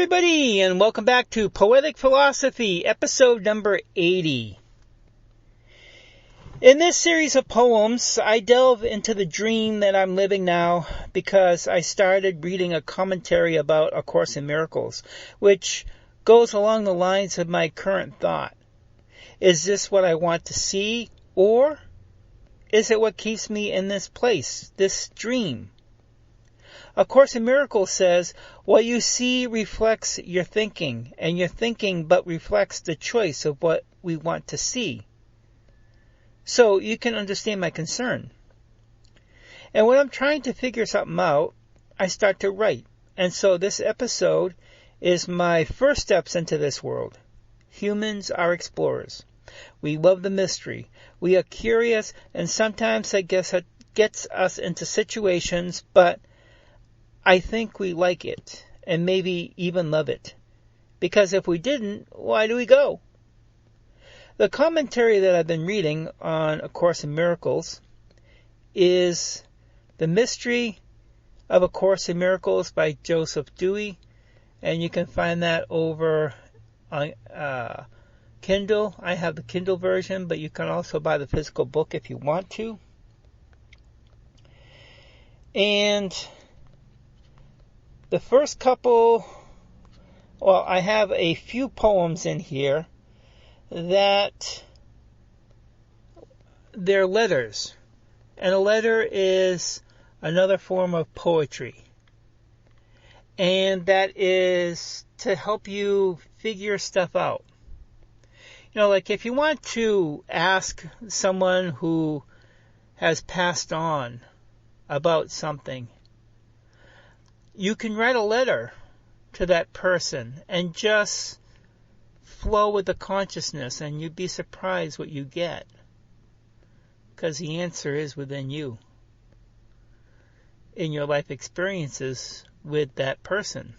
everybody, and welcome back to Poetic Philosophy, episode number 80. In this series of poems, I delve into the dream that I'm living now because I started reading a commentary about A Course in Miracles, which goes along the lines of my current thought. Is this what I want to see, or is it what keeps me in this place, this dream? A Course in Miracles says, what you see reflects your thinking, and your thinking but reflects the choice of what we want to see. So you can understand my concern. And when I'm trying to figure something out, I start to write. And so this episode is my first steps into this world. Humans are explorers. We love the mystery. We are curious, and sometimes I guess it gets us into situations, but I think we like it, and maybe even love it. Because if we didn't, why do we go? The commentary that I've been reading on A Course in Miracles is The Mystery of A Course in Miracles by Joseph Dewey, and you can find that over on Kindle. I have the Kindle version, but you can also buy the physical book if you want to. And the first couple, well, I have a few poems in here that they're letters. And a letter is another form of poetry. And that is to help you figure stuff out. You know, like if you want to ask someone who has passed on about something, you can write a letter to that person and just flow with the consciousness, and you'd be surprised what you get. Because the answer is within you, in your life experiences with that person.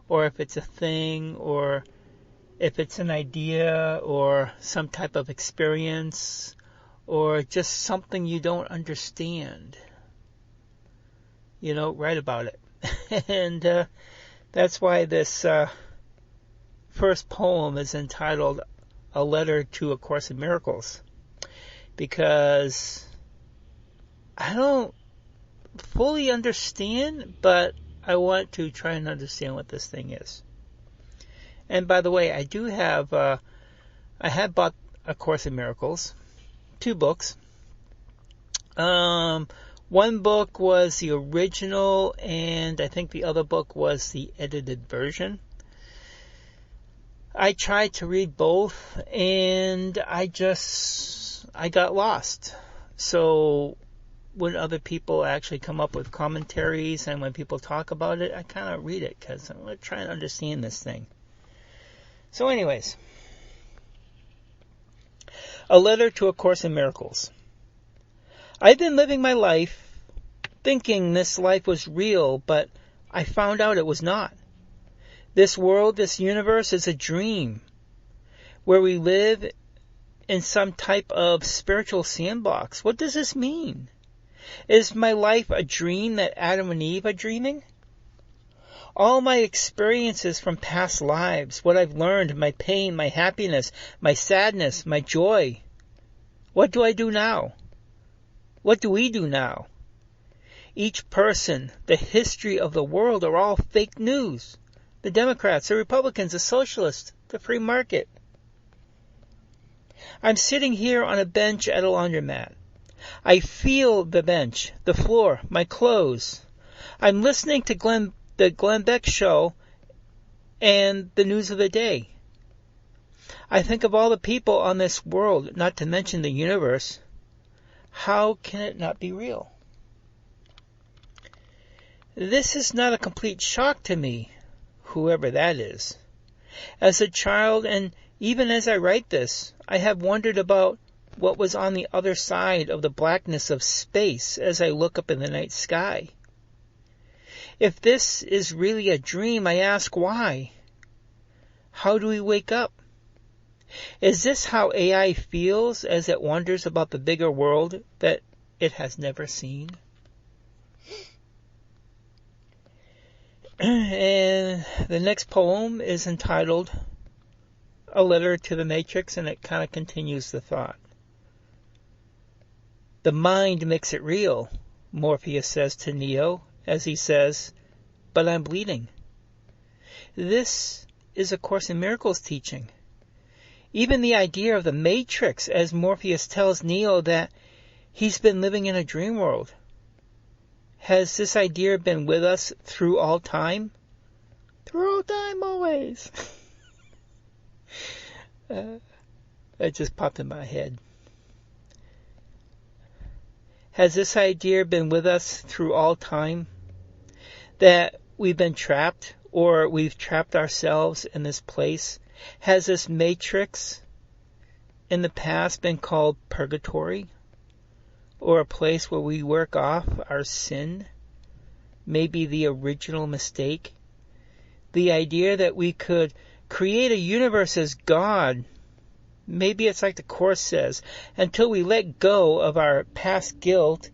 Or if it's a thing, or if it's an idea, or some type of experience, or just something you don't understand. You know, write about it. And that's why this first poem is entitled A Letter to A Course in Miracles. Because I don't fully understand, but I want to try and understand what this thing is. And by the way, I do have, I had bought A Course in Miracles, 2 books. One book was the original, and I think the other book was the edited version. I tried to read both, and I got lost. So when other people actually come up with commentaries and when people talk about it, I kind of read it because I'm going to try and understand this thing. So anyways, A Letter to A Course in Miracles. I've been living my life thinking this life was real, but I found out it was not. This world, this universe is a dream where we live in some type of spiritual sandbox. What does this mean? Is my life a dream that Adam and Eve are dreaming? All my experiences from past lives, what I've learned, my pain, my happiness, my sadness, my joy. What do I do now? What do we do now? Each person, the history of the world are all fake news. The Democrats, the Republicans, the Socialists, the free market. I'm sitting here on a bench at a laundromat. I feel the bench, the floor, my clothes. I'm listening to the Glenn Beck show and the news of the day. I think of all the people on this world, not to mention the universe. How can it not be real? This is not a complete shock to me, whoever that is. As a child, and even as I write this, I have wondered about what was on the other side of the blackness of space as I look up in the night sky. If this is really a dream, I ask why. How do we wake up? Is this how AI feels as it wonders about the bigger world that it has never seen? And the next poem is entitled A Letter to the Matrix, and it kind of continues the thought. The mind makes it real, Morpheus says to Neo as he says, but I'm bleeding. This is A Course in Miracles teaching. Even the idea of the Matrix, as Morpheus tells Neo that he's been living in a dream world. Has this idea been with us through all time? Through all time, always. That just popped in my head. Has this idea been with us through all time? That we've been trapped, or we've trapped ourselves in this place? Has this matrix in the past been called purgatory? Or a place where we work off our sin? Maybe the original mistake? The idea that we could create a universe as God. Maybe it's like the Course says, until we let go of our past guilt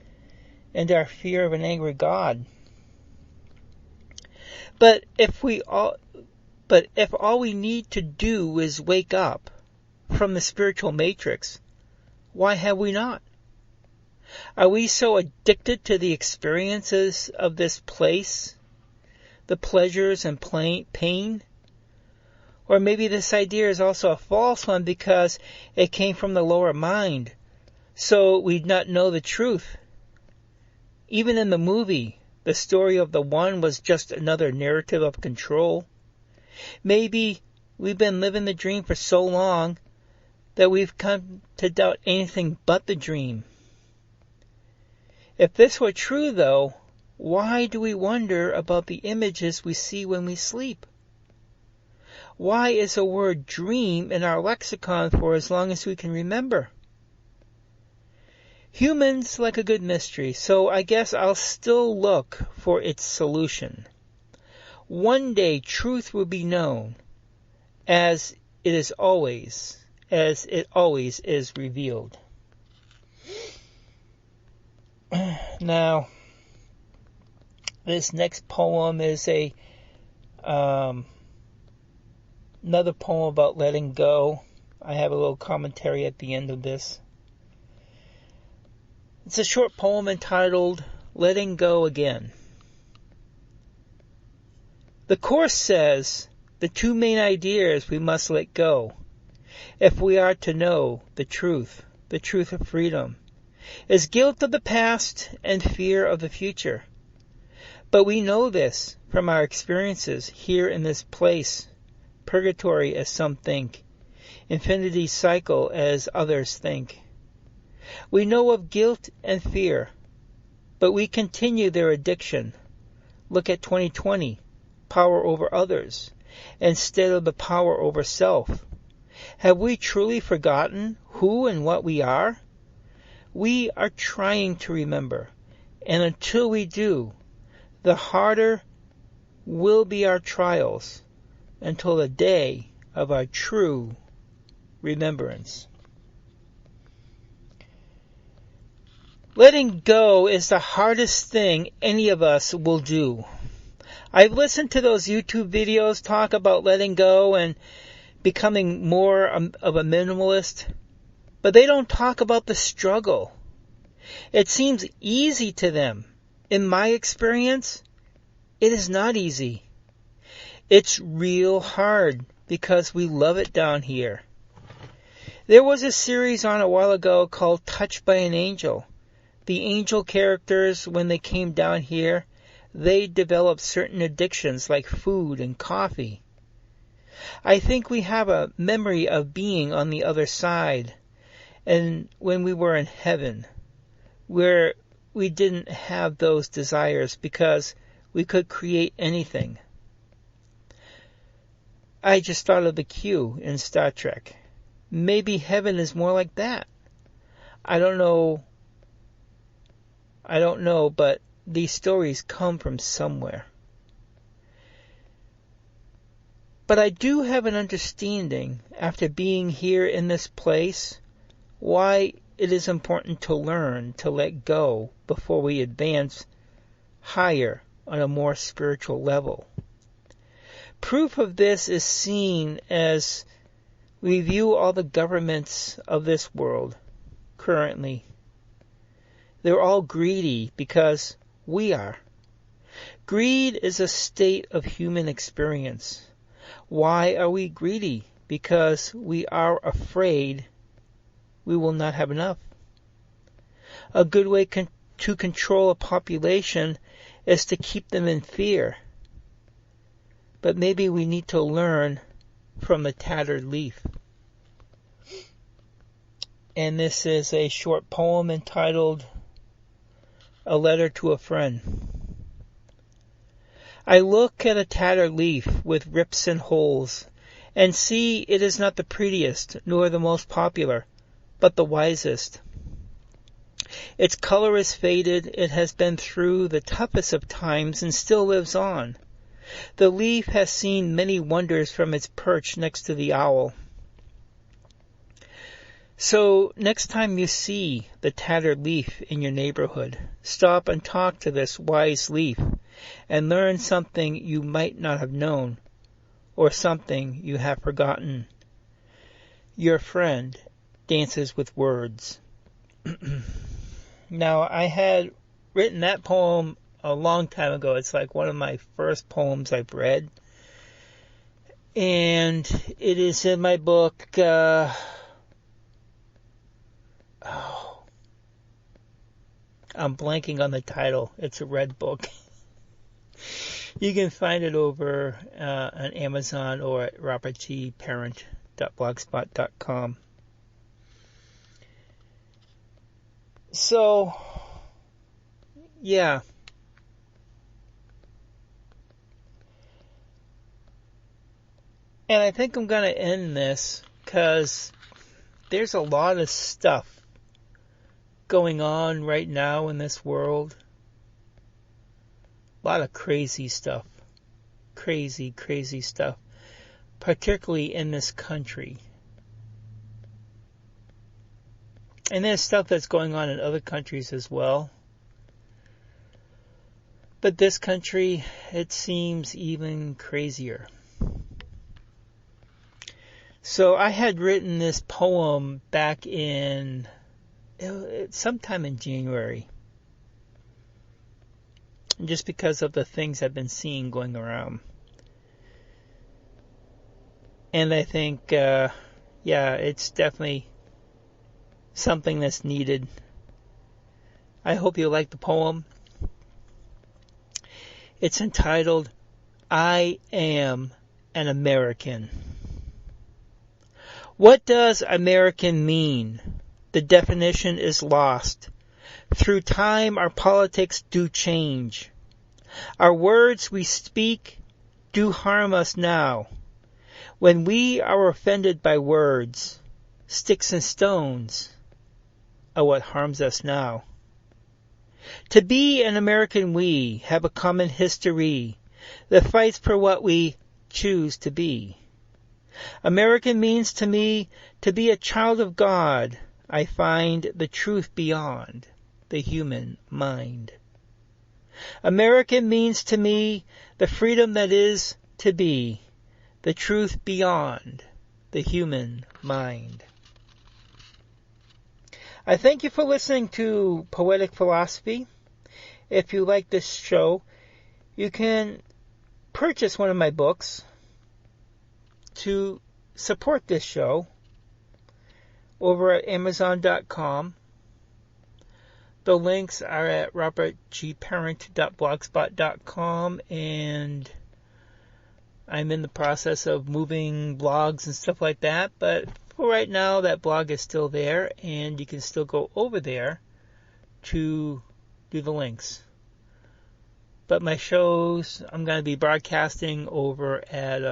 and our fear of an angry God. But if all we need to do is wake up from the spiritual matrix, why have we not? Are we so addicted to the experiences of this place, the pleasures and pain? Or maybe this idea is also a false one because it came from the lower mind, so we'd not know the truth. Even in the movie, the story of the one was just another narrative of control. Maybe we've been living the dream for so long that we've come to doubt anything but the dream. If this were true, though, why do we wonder about the images we see when we sleep? Why is the word dream in our lexicon for as long as we can remember? Humans like a good mystery, so I guess I'll still look for its solution. One day truth will be known, as it always is revealed. Now, this next poem is another poem about letting go. I have a little commentary at the end of this. It's a short poem entitled Letting Go Again. The Course says the two main ideas we must let go if we are to know the truth of freedom, is guilt of the past and fear of the future. But we know this from our experiences here in this place, purgatory as some think, infinity cycle as others think. We know of guilt and fear, but we continue their addiction. Look at 2020, power over others, instead of the power over self. Have we truly forgotten who and what we are? We are trying to remember, and until we do, the harder will be our trials until the day of our true remembrance. Letting go is the hardest thing any of us will do. I've listened to those YouTube videos talk about letting go and becoming more of a minimalist, but they don't talk about the struggle. It seems easy to them. In my experience, it is not easy. It's real hard because we love it down here. There was a series on a while ago called Touched by an Angel. The angel characters, when they came down here, they developed certain addictions like food and coffee. I think we have a memory of being on the other side, and when we were in heaven, where we didn't have those desires because we could create anything. I just thought of the Q in Star Trek. Maybe heaven is more like that. I don't know, but these stories come from somewhere. But I do have an understanding, after being here in this place, why it is important to learn to let go before we advance higher on a more spiritual level. Proof of this is seen as we view all the governments of this world currently. They're all greedy because we are. Greed is a state of human experience. Why are we greedy? Because we are afraid we will not have enough. A good way to control a population is to keep them in fear. But maybe we need to learn from the tattered leaf. And this is a short poem entitled A Letter to a Friend. I look at a tattered leaf with rips and holes, and see it is not the prettiest nor the most popular, but the wisest. Its color is faded, it has been through the toughest of times and still lives on. The leaf has seen many wonders from its perch next to the owl. So next time you see the tattered leaf in your neighborhood, stop and talk to this wise leaf and learn something you might not have known or something you have forgotten. Your friend dances with words. Now, I had written that poem a long time ago. It's like one of my first poems I've read. And it is in my book, I'm blanking on the title. It's a red book. You can find it over on Amazon or at robertgparent.blogspot.com. So, yeah. And I think I'm going to end this because there's a lot of stuff going on right now in this world. A lot of crazy stuff. Crazy, crazy stuff. Particularly in this country. And there's stuff that's going on in other countries as well. But this country, it seems even crazier. So I had written this poem back in sometime in January. Just because of the things I've been seeing going around. And I think, it's definitely something that's needed. I hope you like the poem. It's entitled, I Am an American. What does American mean? The definition is lost. Through time, our politics do change. Our words we speak do harm us now. When we are offended by words, sticks and stones are what harms us now. To be an American, we have a common history that fights for what we choose to be. American means to me to be a child of God. I find the truth beyond the human mind. American means to me the freedom that is to be, the truth beyond the human mind. I thank you for listening to Poetic Philosophy. If you like this show, you can purchase one of my books to support this show over at Amazon.com. The links are at robertgparent.blogspot.com, and I'm in the process of moving blogs and stuff like that, but for right now that blog is still there, and you can still go over there to do the links. But my shows, I'm going to be broadcasting over at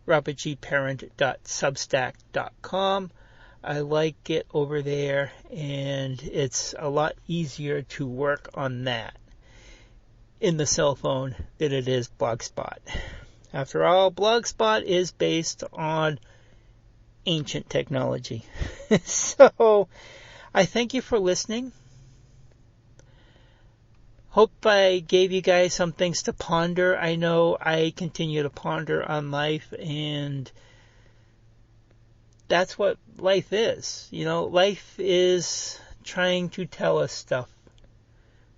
robertgparent.substack.com. I like it over there, and it's a lot easier to work on that in the cell phone than it is Blogspot. After all, Blogspot is based on ancient technology. So, I thank you for listening. Hope I gave you guys some things to ponder. I know I continue to ponder on life, and that's what life is. Life is trying to tell us stuff.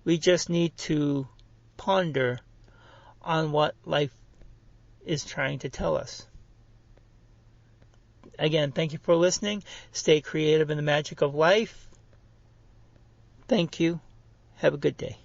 We just need to ponder on what life is trying to tell us. Again, thank you for listening. Stay creative in the magic of life. Thank you. Have a good day.